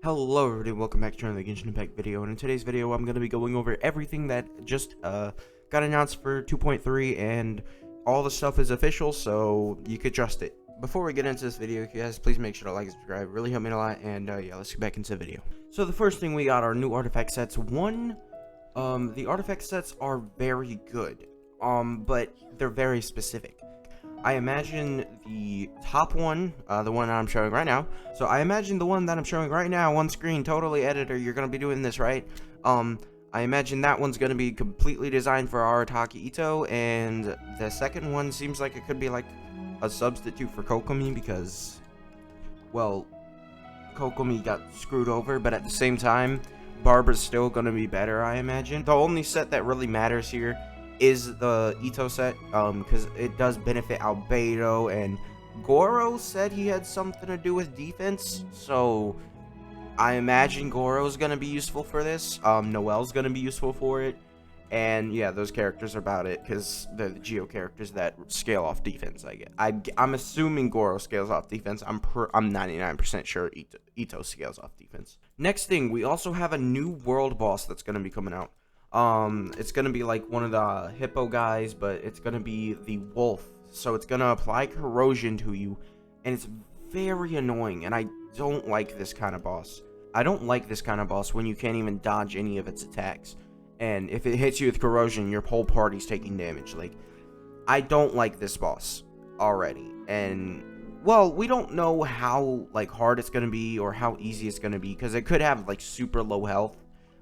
Hello everybody, welcome back to another Genshin Impact video, and in today's video I'm going to be going over everything that just got announced for 2.3, and all the stuff is official, so you could trust it. Before we get into this video, you guys please make sure to like and subscribe, really help me a lot, and yeah, let's get back into the video. So the first thing we got are new artifact sets. The artifact sets are very good, but they're very specific. I imagine the top one, the one that I'm showing right now. So I imagine the one that I'm showing right now on screen, totally editor, you're going to be doing this, right? I imagine that one's going to be completely designed for Arataki Ito, and the second one seems like it could be like a substitute for Kokomi because, well, Kokomi got screwed over, but at the same time, Barbara's still going to be better, I imagine. The only set that really matters here is the Ito set, because it does benefit Albedo, and Goro said he had something to do with defense, so I imagine Goro's gonna be useful for this. Noelle's gonna be useful for it, and yeah, those characters are about it, because they're the Geo characters that scale off defense, I guess. I'm assuming Goro scales off defense. I'm 99% sure Ito scales off defense. Next thing, we also have a new world boss that's gonna be coming out. It's gonna be like one of the hippo guys, but it's gonna be the wolf. So it's gonna apply corrosion to you, and it's very annoying, and I don't like this kind of boss. I don't like this kind of boss when you can't even dodge any of its attacks. And if it hits you with corrosion, your whole party's taking damage. Like, I don't like this boss already. And, well, we don't know how, like, hard it's gonna be or how easy it's gonna be, because it could have, like, super low health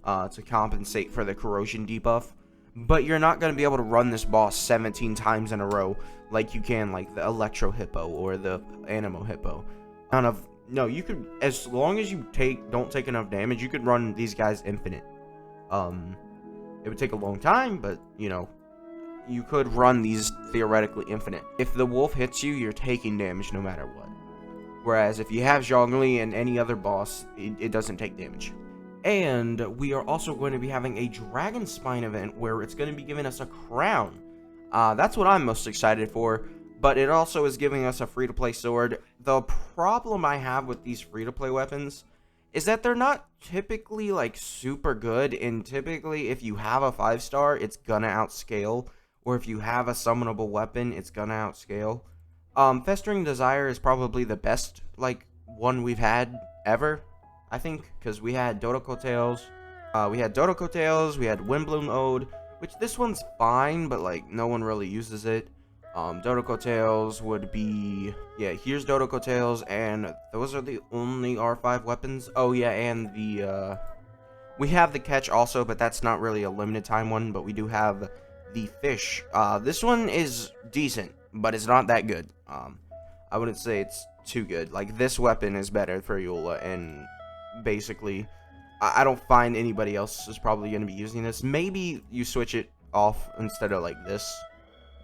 to compensate for the corrosion debuff, but you're not going to be able to run this boss 17 times in a row like you can like the Electro Hippo or the Animo Hippo. No, you could, as long as you don't take enough damage, you could run these guys infinite. It would take a long time, but you know, you could run these theoretically infinite. If the wolf hits you, you're taking damage no matter what. Whereas if you have Zhongli and any other boss, it doesn't take damage. And we are also going to be having a Dragon Spine event where it's going to be giving us a crown. That's what I'm most excited for, but it also is giving us a free-to-play sword. The problem I have with these free-to-play weapons is that they're not typically like super good, and typically if you have a 5-star, it's gonna outscale, or if you have a summonable weapon, it's gonna outscale. Festering Desire is probably the best like one we've had ever, I think, because we had Dodoko Tales, we had Windbloom Ode, which this one's fine, but like no one really uses it. Dodoko Tales would be, yeah, here's Dodoko Tales, and those are the only R5 weapons. Oh yeah, and the we have the Catch also, but that's not really a limited time one, but we do have the Fish. This one is decent, but it's not that good. I wouldn't say it's too good. Like, this weapon is better for Eula, and basically I don't find anybody else is probably going to be using this. Maybe you switch it off instead of like this,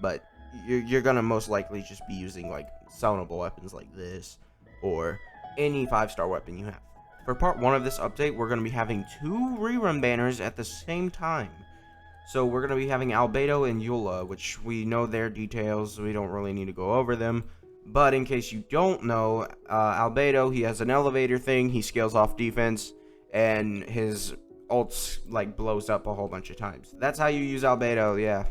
but you're going to most likely just be using like summonable weapons like this or any 5-star weapon you have. For part 1 of this update, we're going to be having 2 rerun banners at the same time. So we're going to be having Albedo and Eula, which we know their details, so we don't really need to go over them. But in case you don't know, Albedo, he has an elevator thing, he scales off defense, and his ults, like, blows up a whole bunch of times. That's how you use Albedo, yeah.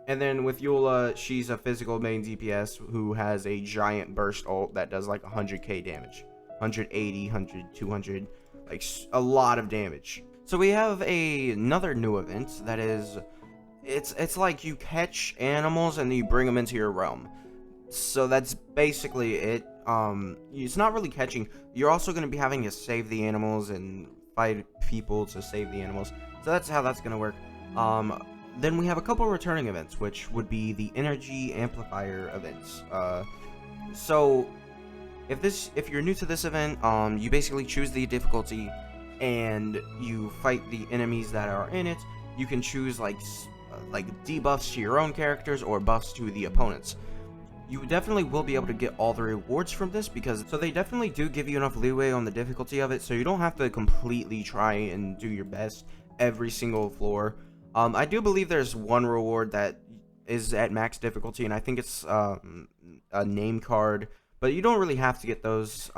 And then with Eula, she's a physical main DPS who has a giant burst ult that does, like, 100k damage. 180, 100, 200, like, a lot of damage. So we have another new event that is, it's like you catch animals and you bring them into your realm. So that's basically it. It's not really catching. You're also going to be having to save the animals and fight people to save the animals. So that's how that's going to work. Then we have a couple returning events, which would be the Energy Amplifier events. So if you're new to this event, you basically choose the difficulty and you fight the enemies that are in it. You can choose like debuffs to your own characters or buffs to the opponents. You definitely will be able to get all the rewards from this, because so they definitely do give you enough leeway on the difficulty of it, so you don't have to completely try and do your best every single floor. I do believe there's one reward that is at max difficulty, and I think it's a name card, but you don't really have to get those.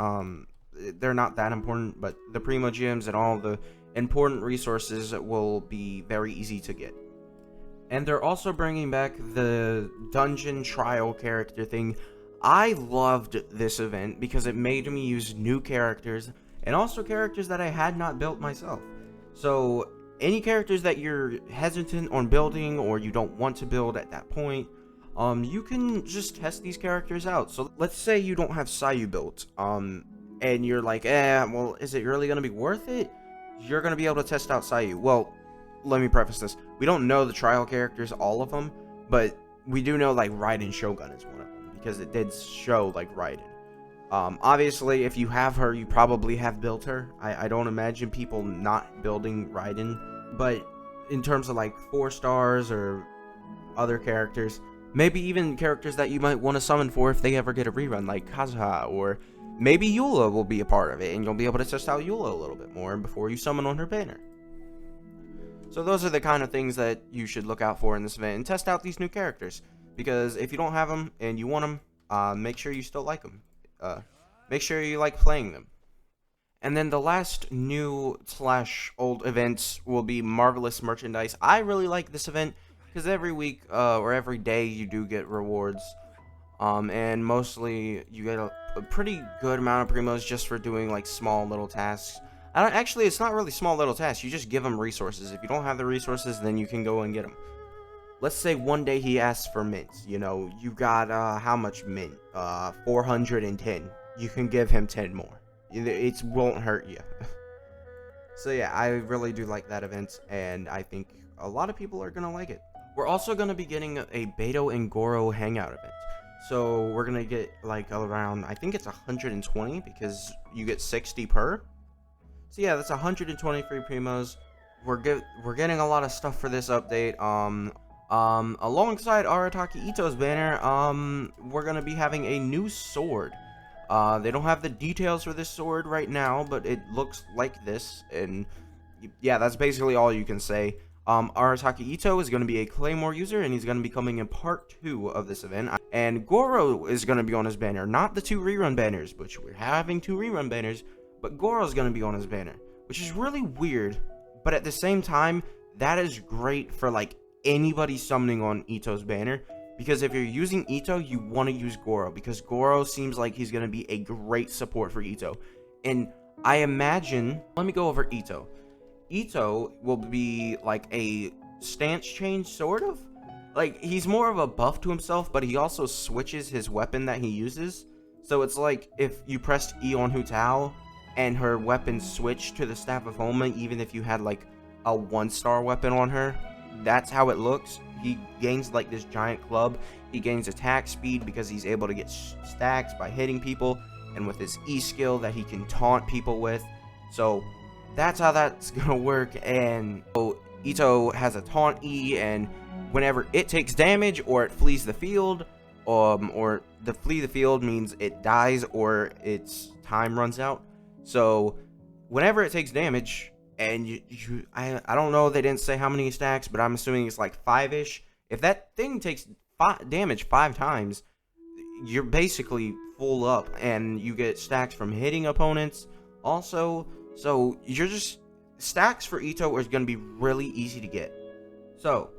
they're not that important, but the Primo Gems and all the important resources will be very easy to get. And they're also bringing back the dungeon trial character thing. I loved this event because it made me use new characters and also characters that I had not built myself. So any characters that you're hesitant on building or you don't want to build at that point, you can just test these characters out. So let's say you don't have Sayu built, and you're like, well, is it really gonna be worth it? You're gonna be able to test out Sayu. Well, let me preface this. We don't know the trial characters, all of them, but we do know, like, Raiden Shogun is one of them, because it did show, like, Raiden. Obviously, if you have her, you probably have built her. I don't imagine people not building Raiden, but in terms of, like, 4 stars or other characters, maybe even characters that you might want to summon for if they ever get a rerun, like Kazuha, or maybe Eula will be a part of it, and you'll be able to test out Eula a little bit more before you summon on her banner. So those are the kind of things that you should look out for in this event, and test out these new characters, because if you don't have them and you want them, make sure you still like them. Make sure you like playing them. And then the last new / old events will be Marvelous Merchandise. I really like this event because every week or every day you do get rewards, and mostly you get a pretty good amount of primos just for doing like small little tasks. Actually, it's not really small little tasks. You just give them resources. If you don't have the resources, then you can go and get them. Let's say one day he asks for mints. You know, you got how much mint? 410. You can give him 10 more. It won't hurt you. So yeah, I really do like that event, and I think a lot of people are gonna like it. We're also gonna be getting a Beto and Goro hangout event. So we're gonna get like around, I think it's 120 because you get 60 per. So yeah, that's 120 free primos. We're getting a lot of stuff for this update. Alongside Arataki Ito's banner, we're gonna be having a new sword. They don't have the details for this sword right now, but it looks like this, and yeah, that's basically all you can say. Arataki Ito is going to be a Claymore user, and he's going to be coming in part 2 of this event. And Goro is going to be on his banner, not the 2 rerun banners, which we're having 2 rerun banners, but Goro is going to be on his banner, which is really weird, but at the same time, that is great for like anybody summoning on Ito's banner, because if you're using Ito, you want to use Goro, because Goro seems like he's going to be a great support for Ito. And I imagine, let me go over Ito. Ito will be like a stance change, sort of. Like, he's more of a buff to himself, but he also switches his weapon that he uses. So it's like if you pressed E on Hu Tao and her weapon switched to the Staff of Homa, even if you had like a 1-star weapon on her, that's how it looks. He gains like this giant club. He gains attack speed because he's able to get stacks by hitting people, and with his E skill that he can taunt people with. So that's how that's gonna work. And so Ito has a taunt E, and whenever it takes damage or it flees the field, or the flee the field means it dies or its time runs out. So whenever it takes damage, and I don't know, they didn't say how many stacks, but I'm assuming it's like 5-ish. If that thing takes damage 5 times, you're basically full up, and you get stacks from hitting opponents also. So you're just, stacks for Ito is going to be really easy to get. So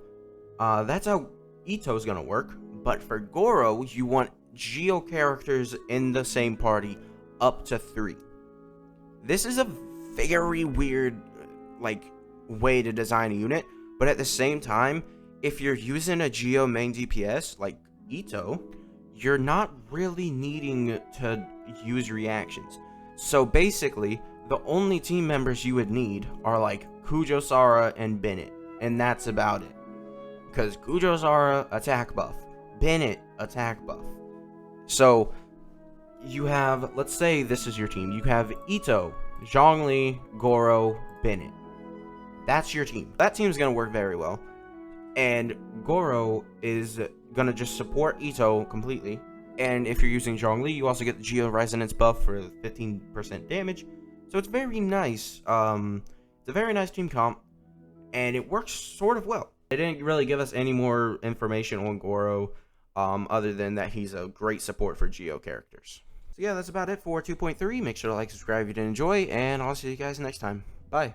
that's how Ito's going to work. But for Goro, you want Geo characters in the same party up to 3. This is a very weird like way to design a unit, but at the same time, if you're using a Geo main DPS like Ito, you're not really needing to use reactions. So basically, the only team members you would need are like Kujo Sara and Bennett, and that's about it. Because Kujo Sara, attack buff. Bennett, attack buff. So you have, let's say this is your team. You have Ito, Zhongli, Goro, Bennett. That's your team. That team's going to work very well. And Goro is going to just support Ito completely. And if you're using Zhongli, you also get the Geo Resonance buff for 15% damage. So it's very nice. It's a very nice team comp, and it works sort of well. They didn't really give us any more information on Goro, other than that he's a great support for Geo characters. So yeah, that's about it for 2.3. Make sure to like, subscribe if you did enjoy, and I'll see you guys next time. Bye.